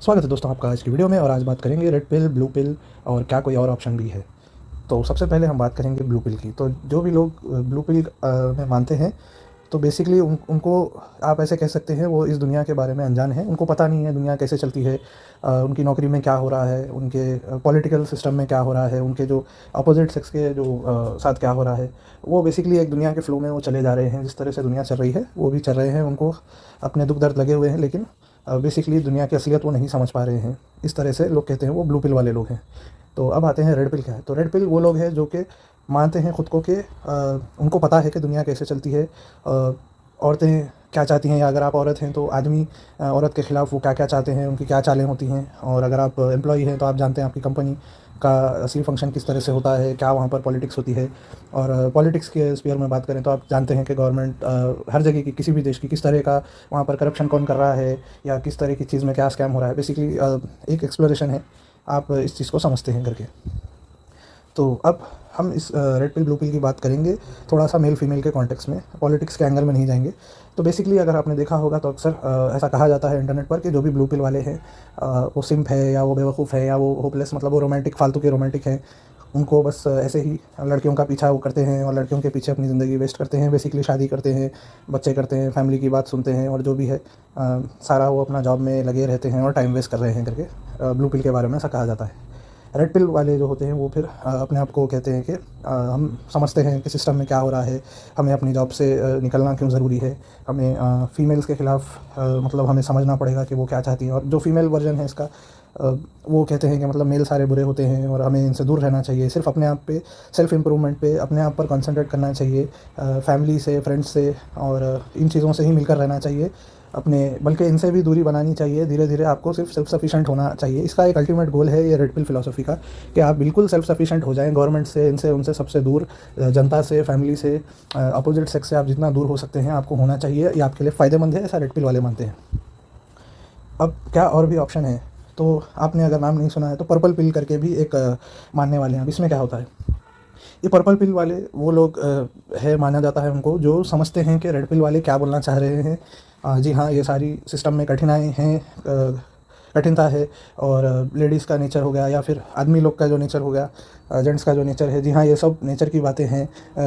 स्वागत है दोस्तों आपका आज की वीडियो में। और आज बात करेंगे रेड पिल, ब्लू पिल और क्या कोई और ऑप्शन भी है। तो सबसे पहले हम बात करेंगे ब्लू पिल की। तो जो भी लोग ब्लू पिल में मानते हैं, तो बेसिकली उनको आप ऐसे कह सकते हैं वो इस दुनिया के बारे में अनजान है। उनको पता नहीं है दुनिया कैसे चलती है, उनकी नौकरी में क्या हो रहा है, उनके पॉलिटिकल सिस्टम में क्या हो रहा है, उनके जो अपोजिट सेक्स के जो साथ क्या हो रहा है। वो बेसिकली एक दुनिया के फ्लो में वो चले जा रहे हैं। जिस तरह से दुनिया चल रही है वो भी चल रहे हैं। उनको अपने दुख दर्द लगे हुए हैं, लेकिन बेसिकली दुनिया की असलियत वो नहीं समझ पा रहे हैं। इस तरह से लोग कहते हैं वो ब्लू पिल वाले लोग हैं। तो अब आते हैं रेड पिल क्या है। तो रेड पिल वो लोग हैं जो कि मानते हैं ख़ुद को कि उनको पता है कि दुनिया कैसे चलती है, औरतें क्या चाहती हैं, या अगर आप औरत हैं तो आदमी औरत के ख़िलाफ़ वो क्या क्या चाहते हैं, उनकी क्या चालें होती हैं। और अगर आप एम्प्लॉई हैं तो आप जानते हैं आपकी कंपनी का असली फंक्शन किस तरह से होता है, क्या वहाँ पर पॉलिटिक्स होती है। और पॉलिटिक्स के स्फीयर में बात करें तो आप जानते हैं कि गवर्नमेंट हर जगह की, किसी भी देश की, किस तरह का वहाँ पर करप्शन कौन कर रहा है, या किस तरह की चीज़ में क्या स्कैम हो रहा है। बेसिकली एक एक्सप्लोरेशन है, आप इस चीज़ को समझते हैं करके। तो अब हम इस रेड पिल ब्लू पिल की बात करेंगे थोड़ा सा मेल फीमेल के कॉन्टेक्स्ट में, पॉलिटिक्स के एंगल में नहीं जाएंगे। तो बेसिकली अगर आपने देखा होगा तो अक्सर ऐसा कहा जाता है इंटरनेट पर कि जो भी ब्लू पिल वाले हैं वो सिम्प है, या वो बेवकूफ़ है, या वो होपलेस, मतलब वो रोमांटिक, फालतू के रोमांटिक हैं। उनको बस ऐसे ही लड़कियों का पीछा वो करते हैं और लड़कियों के पीछे अपनी ज़िंदगी वेस्ट करते हैं। बेसिकली शादी करते हैं, बच्चे करते हैं, फैमिली की बात सुनते हैं, और जो भी है सारा वो अपना जॉब में लगे रहते हैं और टाइम वेस्ट कर रहे हैं करके ब्लू पिल के बारे में ऐसा कहा जाता है। रेड पिल वाले जो होते हैं वो फिर अपने आप को कहते हैं कि हम समझते हैं कि सिस्टम में क्या हो रहा है, हमें अपनी जॉब से निकलना क्यों ज़रूरी है, हमें फीमेल्स के ख़िलाफ़ मतलब हमें समझना पड़ेगा कि वो क्या चाहती हैं। और जो फीमेल वर्जन है इसका, वो कहते हैं कि मतलब मेल सारे बुरे होते हैं और हमें इनसे दूर रहना चाहिए, सिर्फ अपने आप पे, सेल्फ़ इम्प्रूवमेंट पे, अपने आप पर कंसंट्रेट करना चाहिए, फैमिली से, फ्रेंड्स से और इन चीज़ों से ही मिलकर रहना चाहिए अपने, बल्कि इनसे भी दूरी बनानी चाहिए। धीरे धीरे आपको सिर्फ सेल्फ सफिशिएंट होना चाहिए। इसका एक अल्टीमेट गोल है ये रेड पिल फिलॉसफी का, कि आप बिल्कुल सेल्फ सफिशिएंट हो जाएं, गवर्नमेंट से, इनसे, उनसे सबसे दूर, जनता से, फैमिली से, अपोजिट सेक्स से आप जितना दूर हो सकते हैं आपको होना चाहिए। ये आपके लिए फ़ायदेमंद है, ऐसा रेड पिल वाले मानते हैं। अब क्या और भी ऑप्शन है, तो आपने अगर नाम नहीं सुना है तो पर्पल पिल करके भी एक मानने वाले हैं। अब इसमें क्या होता है, ये पर्पल पिल वाले वो लोग है, माना जाता है उनको, जो समझते हैं कि रेड पिल वाले क्या बोलना चाह रहे हैं। जी हाँ, ये सारी सिस्टम में कठिनाई हैं, कठिनता है, और लेडीज़ का नेचर हो गया, या फिर आदमी लोग का जो नेचर हो गया, जेंट्स का जो नेचर है, जी हाँ, ये सब नेचर की बातें हैं।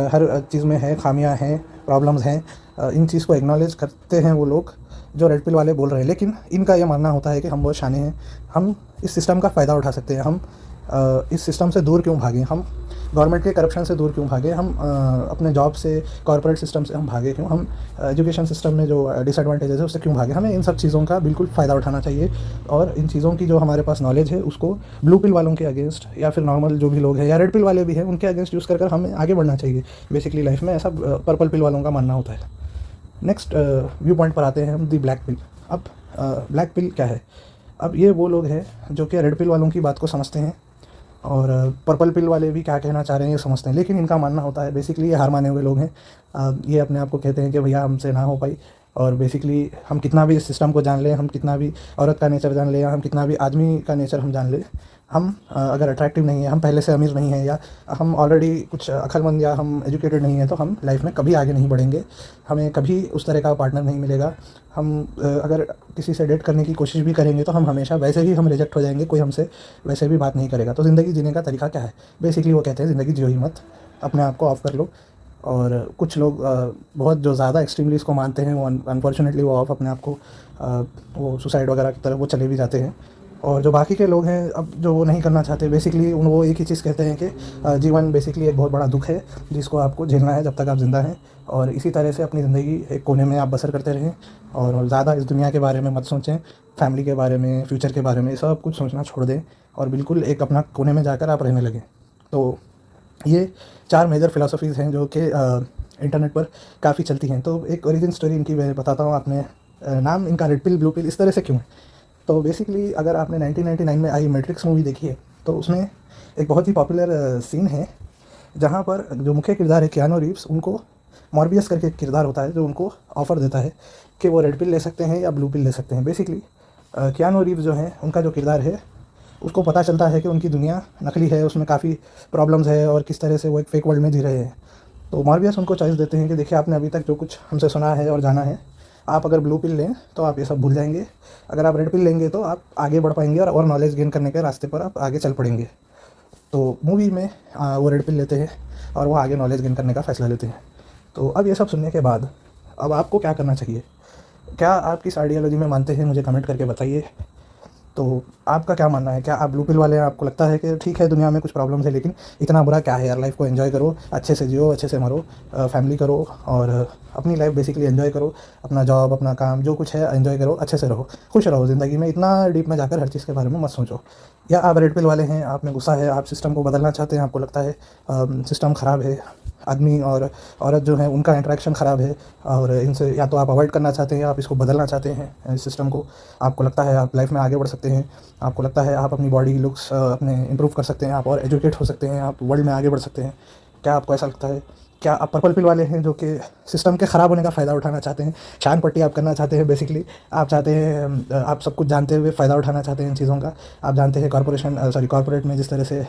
हर चीज़ में है, खामियां हैं, प्रॉब्लम्स हैं। इन चीज़ को एक्नॉलेज करते हैं वो लोग जो रेड पिल वाले बोल रहे हैं। लेकिन इनका ये मानना होता है कि हम बहुत शाने हैं, हम इस सिस्टम का फ़ायदा उठा सकते हैं, हम इस सिस्टम से दूर क्यों भागें, हम गवर्नमेंट के करप्शन से दूर क्यों भागे, हम अपने जॉब से, कॉर्पोरेट सिस्टम से हम भागे क्यों, हम एजुकेशन सिस्टम में जो डिसएडवांटेजेस है उससे क्यों भागे। हमें इन सब चीज़ों का बिल्कुल फ़ायदा उठाना चाहिए, और इन चीज़ों की जो हमारे पास नॉलेज है उसको ब्लू पिल वालों के अगेंस्ट, या फिर नॉर्मल जो भी लोग हैं या रेड पिल वाले भी हैं उनके अगेंस्ट यूज़ कर हमें आगे बढ़ना चाहिए बेसिकली लाइफ में। ऐसा पर्पल पिल वालों का मानना होता है। नेक्स्ट व्यू पॉइंट पर आते हैं हम, दी ब्लैक पिल। अब ब्लैक पिल क्या है। अब ये वो लोग हैं जो कि रेड पिल वालों की बात को समझते हैं, और पर्पल पिल वाले भी क्या कहना चाह रहे हैं ये समझते हैं, लेकिन इनका मानना होता है, बेसिकली ये हार माने हुए लोग हैं। ये अपने आप को कहते हैं कि भैया हमसे ना हो पाई, और बेसिकली हम कितना भी इस सिस्टम को जान लें, हम कितना भी औरत का नेचर जान लें, या हम कितना भी आदमी का नेचर हम जान लें, हम अगर अट्रैक्टिव नहीं है, हम पहले से अमीर नहीं है, या हम ऑलरेडी कुछ अक्लमंद, या हम एजुकेटेड नहीं है, तो हम लाइफ में कभी आगे नहीं बढ़ेंगे, हमें कभी उस तरह का पार्टनर नहीं मिलेगा। हम अगर किसी से डेट करने की कोशिश भी करेंगे तो हम हमेशा वैसे ही हम रिजेक्ट हो जाएंगे, कोई हमसे वैसे भी बात नहीं करेगा। तो ज़िंदगी जीने का तरीका क्या है, बेसिकली वो कहते हैं ज़िंदगी जियो ही मत, अपने आप को ऑफ कर लो। और कुछ लोग बहुत जो ज़्यादा एक्सट्रीमली इसको मानते हैं वो अनफॉर्चुनेटली वो ऑफ अपने आप को वो सुसाइड वगैरह की तरफ वो चले भी जाते हैं। और जो बाकी के लोग हैं, अब जो वो नहीं करना चाहते, बेसिकली उन वो एक ही चीज़ कहते हैं कि जीवन बेसिकली एक बहुत बड़ा दुख है जिसको आपको झेलना है जब तक आप ज़िंदा हैं, और इसी तरह से अपनी ज़िंदगी एक कोने में आप बसर करते रहें, और ज़्यादा इस दुनिया के बारे में मत सोचें, फैमिली के बारे में, फ्यूचर के बारे में, सब कुछ सोचना छोड़ दें, और बिल्कुल एक अपना कोने में जाकर आप रहने लगें। तो ये 4 मेजर फ़िलासफ़ीज़ हैं जो कि इंटरनेट पर काफ़ी चलती हैं। तो एक ओरिजिन स्टोरी इनकी मैं बताता हूँ। आपने नाम इनका रेड पिल, ब्लू पिल इस तरह से क्यों है। तो बेसिकली अगर आपने 1999 में आई मैट्रिक्स मूवी देखी है तो उसमें एक बहुत ही पॉपुलर सीन है जहाँ पर जो मुख्य किरदार है कियानो रीव्स, उनको मॉर्बियस करके एक किरदार होता है जो उनको ऑफ़र देता है कि वो रेड पिल ले सकते हैं या ब्लू पिल ले सकते हैं। बेसिकली कियानो रीव्स जो हैं, उनका जो किरदार है, उसको पता चलता है कि उनकी दुनिया नकली है, उसमें काफ़ी प्रॉब्लम्स है, और किस तरह से वो एक फेक वर्ल्ड में जी रहे हैं। तो मॉर्बियस उनको चॉइस देते हैं कि देखिए, आपने अभी तक जो कुछ हमसे सुना है और जाना है, आप अगर ब्लू पिल लें तो आप ये सब भूल जाएंगे, अगर आप रेड पिल लेंगे तो आप आगे बढ़ पाएंगे और नॉलेज गेन करने के रास्ते पर आप आगे चल पड़ेंगे। तो मूवी में वो रेड पिल लेते हैं और वो आगे नॉलेज गेन करने का फ़ैसला लेते हैं। तो अब ये सब सुनने के बाद अब आपको क्या करना चाहिए? क्या आप किस आइडियोलॉजी में मानते हैं, मुझे कमेंट करके बताइए। तो आपका क्या मानना है? क्या आप ब्लू पिल वाले हैं? आपको लगता है कि ठीक है दुनिया में कुछ प्रॉब्लम्स है लेकिन इतना बुरा क्या है यार, लाइफ को एंजॉय करो, अच्छे से जियो, अच्छे से मरो, फैमिली करो और अपनी लाइफ बेसिकली एंजॉय करो, अपना जॉब, अपना काम, जो कुछ है एंजॉय करो, अच्छे से रहो, खुश रहो ज़िंदगी में, इतना डीप में जाकर हर चीज़ के बारे में मत सोचो। या आप रेड पिल वाले हैं, आप में गुस्सा है, आप सिस्टम को बदलना चाहते हैं, आपको लगता है सिस्टम ख़राब है, आदमी और औरत जो है उनका इंटरेक्शन ख़राब है और इनसे या तो आप अवॉइड करना चाहते हैं या आप इसको बदलना चाहते हैं इस सिस्टम को। आपको लगता है आप लाइफ में आगे बढ़ सकते हैं, आपको लगता है आप अपनी बॉडी लुक्स अपने इम्प्रूव कर सकते हैं, आप और एजुकेट हो सकते हैं, आप वर्ल्ड में आगे बढ़ सकते हैं। क्या आपको ऐसा लगता है? क्या आप पर्पल पिल वाले हैं जो कि सिस्टम के ख़राब होने का फ़ायदा उठाना चाहते हैं, शान पट्टी आप करना चाहते हैं, बेसिकली आप चाहते हैं आप सब कुछ जानते हुए फ़ायदा उठाना चाहते हैं इन चीज़ों का। आप जानते हैं कॉर्पोरेट में जिस तरह से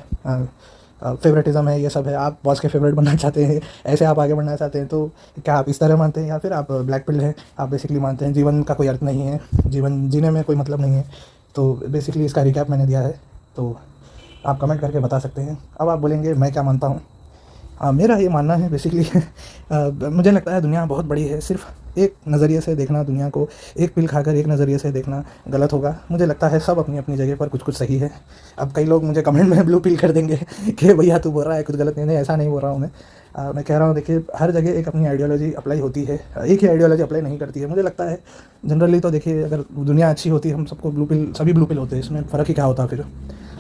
फेवरेटिज़म है, ये सब है, आप बॉस के फेवरेट बनना चाहते हैं, ऐसे आप आगे बढ़ना चाहते हैं। तो क्या आप इस तरह मानते हैं या फिर आप ब्लैक पिल हैं, आप बेसिकली मानते हैं जीवन का कोई अर्थ नहीं है, जीवन जीने में कोई मतलब नहीं है? तो बेसिकली इसका रिकैप मैंने दिया है, तो आप कमेंट करके बता सकते हैं। अब आप बोलेंगे मैं क्या मानता हूँ। मेरा ये मानना है बेसिकली मुझे लगता है दुनिया बहुत बड़ी है, सिर्फ एक नज़रिए से देखना दुनिया को, एक पिल खाकर एक नज़रिए से देखना गलत होगा। मुझे लगता है सब अपनी अपनी जगह पर कुछ कुछ सही है। अब कई लोग मुझे कमेंट में ब्लू पिल कर देंगे कि भैया तू बोल रहा है कुछ गलत नहीं है, ऐसा नहीं बोल रहा हूँ मैं कह रहा हूँ देखिए हर जगह एक अपनी आइडियोलॉजी अप्लाई होती है, एक ही आइडियोलॉजी अप्लाई नहीं करती है। मुझे लगता है जनरली तो देखिए अगर दुनिया अच्छी होती हम सबको ब्लू पिल, सभी ब्लू पिल होते हैं, इसमें फ़र्क ही क्या होता फिर।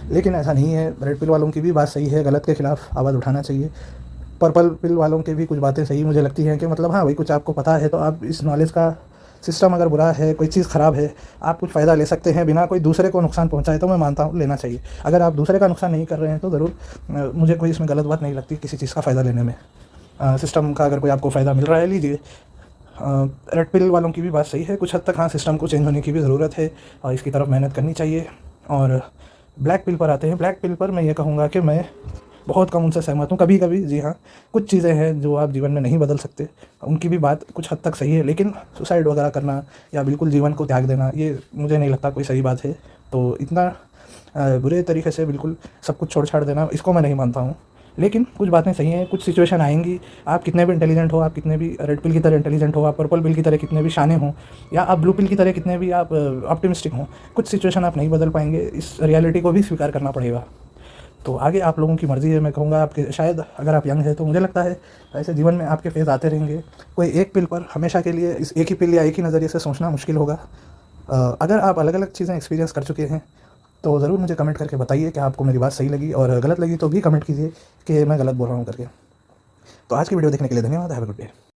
लेकिन ऐसा नहीं है, रेड पिल वालों की भी बात सही है, गलत के खिलाफ आवाज़ उठाना चाहिए। पर्पल पिल वालों की भी कुछ बातें सही मुझे लगती हैं कि मतलब हाँ भाई कुछ आपको पता है तो आप इस नॉलेज का सिस्टम अगर बुरा है, कोई चीज़ ख़राब है, आप कुछ फ़ायदा ले सकते हैं बिना कोई दूसरे को नुकसान पहुंचाए, तो मैं मानता हूँ लेना चाहिए। अगर आप दूसरे का नुकसान नहीं कर रहे हैं तो ज़रूर मुझे कोई इसमें गलत बात नहीं लगती किसी चीज़ का फ़ायदा लेने में। सिस्टम का अगर कोई आपको फ़ायदा मिल रहा है लीजिए। रेड पिल वालों की भी बात सही है, कुछ हद तक हाँ सिस्टम को चेंज होने की भी ज़रूरत है और इसकी तरफ मेहनत करनी चाहिए। और ब्लैक पिल पर आते हैं, ब्लैक पिल पर मैं ये कहूँगा कि मैं बहुत कम उनसे सहमत हूँ। कभी कभी जी हाँ, कुछ चीज़ें हैं जो आप जीवन में नहीं बदल सकते, उनकी भी बात कुछ हद तक सही है, लेकिन सुसाइड वगैरह करना या बिल्कुल जीवन को त्याग देना ये मुझे नहीं लगता कोई सही बात है। तो इतना बुरे तरीके से बिल्कुल सब कुछ छोड़ छाड़ देना, इसको मैं नहीं मानता हूँ। लेकिन कुछ बातें सही हैं, कुछ सिचुएशन आएंगी, आप कितने भी इंटेलिजेंट हो, आप कितने भी रेड पिल की तरह इंटेलिजेंट हो, आप पर्पल पिल की तरह कितने भी शाने हों, या आप ब्लू पिल की तरह कितने भी आप ऑप्टिमिस्टिक हों, कुछ सिचुएशन आप नहीं बदल पाएंगे, इस रियलिटी को भी स्वीकार करना पड़ेगा। तो आगे आप लोगों की मर्ज़ी है, मैं कहूँगा आपके शायद अगर आप यंग हैं तो मुझे लगता है ऐसे जीवन में आपके फेज़ आते रहेंगे। कोई एक पिल पर हमेशा के लिए इस एक ही पिल या एक ही नज़रिए से सोचना मुश्किल होगा। अगर आप अलग अलग चीज़ें एक्सपीरियंस कर चुके हैं तो ज़रूर मुझे कमेंट करके बताइए कि आपको मेरी बात सही लगी, और गलत लगी तो भी कमेंट कीजिए कि मैं गलत बोल रहा हूँ करके। तो आज की वीडियो देखने के लिए धन्यवाद। Have a good day.